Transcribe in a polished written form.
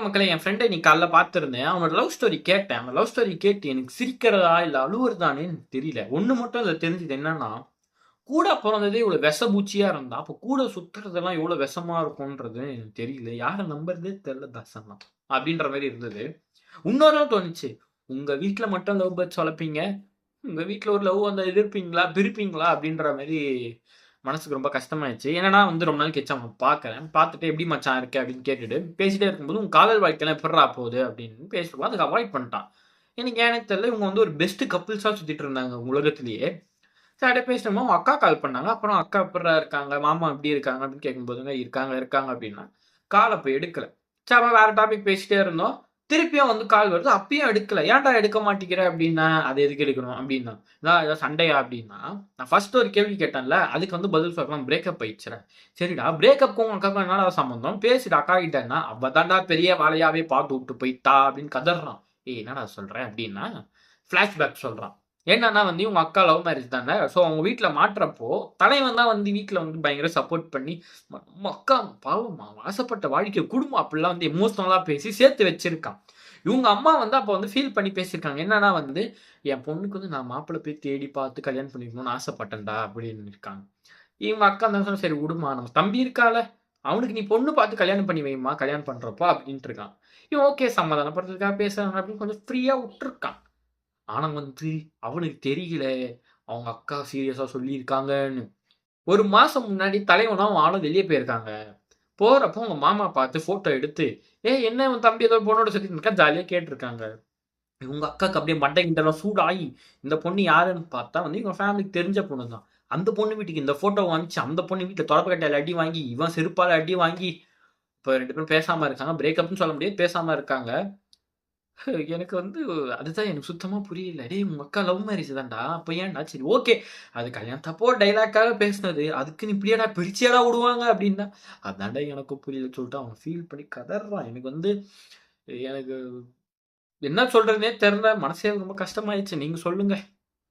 வணக்கம் மக்களே. என் ஃப்ரெண்டை நீ காலைல பார்த்துருந்தேன். அவனோட லவ் ஸ்டோரி கேட்டேன். அவன் லவ் ஸ்டோரி கேட்டு எனக்கு சிரிக்கிறதா இல்ல அழுவுறதானே எனக்கு தெரியல. ஒண்ணு மட்டும் அதுல தெரிஞ்சது என்னன்னா, கூட பொறந்ததே இவ்வளவு விஷபூச்சியா இருந்தா, அப்ப கூட சுத்துறதெல்லாம் எவ்வளவு விஷமா இருக்கும்ன்றது எனக்கு தெரியல. யார நம்புறதே தெரியல தாசண்ணா. அப்படின்ற மாரி இருந்தது. இன்னொரு நாள் தோணுச்சு. உங்க வீட்ல மட்டும் லவ் பேர்ட்ஸ் வளர்ப்பீங்க. உங்க வீட்ல ஒரு லவ் வந்தா எதிர்ப்பீங்களா? பிரிப்பீங்களா? அப்படின்ற மாரி மனசுக்கு ரொம்ப கஷ்டமாயிருச்சு. என்னன்னா வந்து ரொம்ப நாள் கழிச்சு அவன பார்க்குறேன். பார்த்துட்டு "எப்படி மச்சான் இருக்க?" அப்படின்னு கேட்டுட்டு, பேசிட்டே இருக்கும்போது, "உன் காதல் வாழ்க்கைலாம் எப்புட்றா போகுது?" அப்படின்னு பேசிருக்கோம். அதுக்கு அவாய்ட் பண்ணிட்டான். எனக்கு ஏன்னே தெரியல. இவங்க வந்து ஒரு பெஸ்ட் கப்பிள்ஸா சுத்திட்டு இருந்தாங்க உலகத்திலேயே. சரி அப்படியே பேசிட்டு இருக்கும்போது, அவங்க அக்கா கால் பண்ணாங்க. அப்புறம் "அக்கா எப்புட்றா இருக்காங்க? மாமா எப்படி இருக்காங்க?" அப்படின்னு கேட்கும்போதுங்க, "இருக்காங்க, இருக்காங்க" அப்படின்னா. கால் அப்ப எடுக்கல. சரி அப்புறம் வேற டாபிக் பேசிட்டே இருந்தோம். திருப்பியும் வந்து கால் வருது. அப்பயும் எடுக்கல. "ஏன்டா எடுக்க மாட்டேங்கிற?" அப்படின்னேன். "அது எதுக்கு எடுக்கணும்?" அப்படின்னா. ஏதாவது சண்டையா அப்படின்னா, நான் ஃபர்ஸ்ட் ஒரு கேள்வி கேட்டேன்ல, அதுக்கு வந்து பதில் சொல்லலாம் பிரேக்கப் ஆயிடுச்சுடா. சரிடா பிரேக்கப்க்கும் உங்க அக்காவுக்கும் என்னடா சம்மந்தம்? பேசுடா அக்கா கிட்டன்னா, அவ தான்டா பெரிய வாழையாவே பாத்து விட்டு போயிட்டா அப்படின்னு கதறான். ஏய் என்னடா சொல்ற அப்படின்னா, ஃபிளாஷ்பேக் சொல்றான். என்னன்னா வந்து இவங்க அக்கா லவ் மேரேஜ் தானே. ஸோ அவங்க வீட்ல மாட்றப்போ, தலைவன் தான் வந்து வீட்ல வந்து பயங்கர சப்போர்ட் பண்ணி, நம்ம அக்கா பாவம்மா ஆசைப்பட்ட வாழ்க்கை குடும்பம் அப்படிலாம் வந்து எமோஷனலா பேசி சேர்த்து வச்சிருக்கான். இவங்க அம்மா வந்து அப்ப வந்து ஃபீல் பண்ணி பேசியிருக்காங்க. என்னன்னா வந்து என் பொண்ணுக்கு வந்து நான் மாப்பிள்ளை போய் தேடி பார்த்து கல்யாணம் பண்ணிக்கணும்னு ஆசைப்பட்டேன்டா அப்படின்னு இருக்காங்க. இவங்க அக்கா தான் சொன்னா, சரி விடுமா நம்ம தம்பி இருக்கால, அவனுக்கு நீ பொண்ணு பார்த்து கல்யாணம் பண்ணி வைம்மா கல்யாணம் பண்றப்போ அப்படின்ட்டு இருக்கான். இவன் ஓகே சமாதானப்படுத்துறதுக்காக பேசுறாங்க அப்படின்னு கொஞ்சம் ஃப்ரீயா விட்டுருக்கான். ஆனா வந்து அவனுக்கு தெரியல அவங்க அக்கா சீரியஸா சொல்லியிருக்காங்கன்னு. ஒரு மாசம் முன்னாடி தலைவனும் அவனும் ஆளும் வெளிய போயிருக்காங்க. போறப்போ உங்க மாமா பார்த்து ஃபோட்டோ எடுத்து, "ஏய் என்ன உன் தம்பி ஏதோ பொண்ணோட சுத்திட்டு இருக்கான்" ஜாலியா கேட்டுருக்காங்க. இவங்க அக்காக்கு அப்படியே மண்டை கிண்டலாம் சூடாகி, இந்த பொண்ணு யாருன்னு பார்த்தா வந்து இவங்க ஃபேமிலிக்கு தெரிஞ்ச பொண்ணு தான். அந்த பொண்ணு வீட்டுக்கு இந்த ஃபோட்டோவ அனுப்பிச்சு, அந்த பொண்ணு வீட்ல தொடப்பக்கட்டையால அடி வாங்கி, இவன் செருப்பால அடி வாங்கி, இப்ப 2 பேரும் பேசாம இருக்காங்க. பிரேக்கப்ன்னு சொல்ல முடியாது. பேசாம இருக்காங்க. எனக்கு வந்து அதுதான் எனக்கு சுத்தமா புரியல. "டேய் உங்க அக்கா லவ் மேரேஜ் தான்டா. அப்ப ஏன்டா?" சரி ஓகே. அது கல்யாணத்தப்போ டயலாக்காக பேசினது. அதுக்குன்னு இப்படியாடா பிரிச்சியாடா விடுவாங்க அப்படின்னா, அதான்டா எனக்கும் புரியலன்னு சொல்லிட்டு அவன் ஃபீல் பண்ணி கதர்றான். எனக்கு என்ன சொல்றதுன்னே தெரியல. மனசே ரொம்ப கஷ்டமாயிருச்சு. நீங்க சொல்லுங்க.